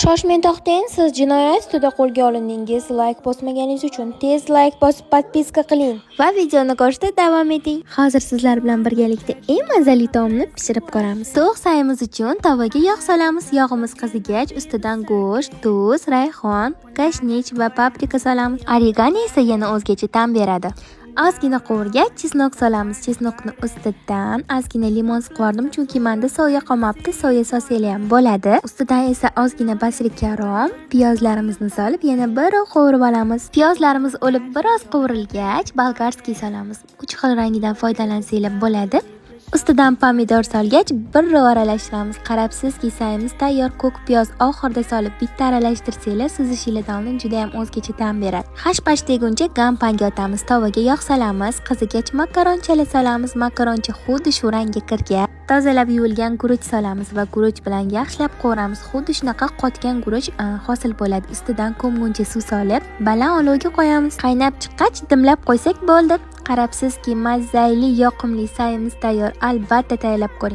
Shoshmay to'xtang, siz jinoyat ustida qo'lga olindingiz. Like bosmaganingiz uchun tez like bosib podpiska qiling va videoni ko'rishda davom eting. Hozir sizlar bilan birgalikda eng mazali taomni pishirib ko'ramiz. Tovuq sayimiz uchun tavaga yog' solamiz. Yog'imiz qizigach, ustidan go'sht, tuz, rayhon, kashnich va paprika solamiz. Oregano esa yana o'zgacha ta'm beradi. Ozgina qovurgach chesnok solamiz. Chesnokni ustidan ozgina limon sug'ordim, chunki menda soya qolmabdi. Soya solsanglar ham bo'ladi. Ustidan esa ozgina basrikarom, piyozlarimizni solib yana bir qovurib olamiz. Piyozlarimiz o'lib biroz qovurilgach, bolgarskiy solamiz. 3 xil rangidan foydalansanglar bo'ladi. Ustidan pomidor solgach, bir aralashtiramiz. Qarabsizki, sayimiz tayyor. Ko'k piyoz oxirida solib bitta aralashtirsanglar, suzishinglar taomning juda ham o'zgacha ta'm beradi. Hash-pash deguncha gampanga otamiz. Tovaga yog' solamiz. Qizigach makaronchalar solamiz. Makaroncha xuddi shu rangga kirgan. Tozalab yuvilgan guruch solamiz va guruch bilan yaxshilab qovuramiz. Xuddi shunaqa qotgan guruch hosil bo'ladi. Ustidan ko'mguncha suv solib, baland olovga qo'yamiz. Qaynab chiqqach, dimlab qo'ysak bo'ldi. Qarabsizki, mazali, yoqimli sayimiz tayyor. Albatta tayyorlab ko'ring.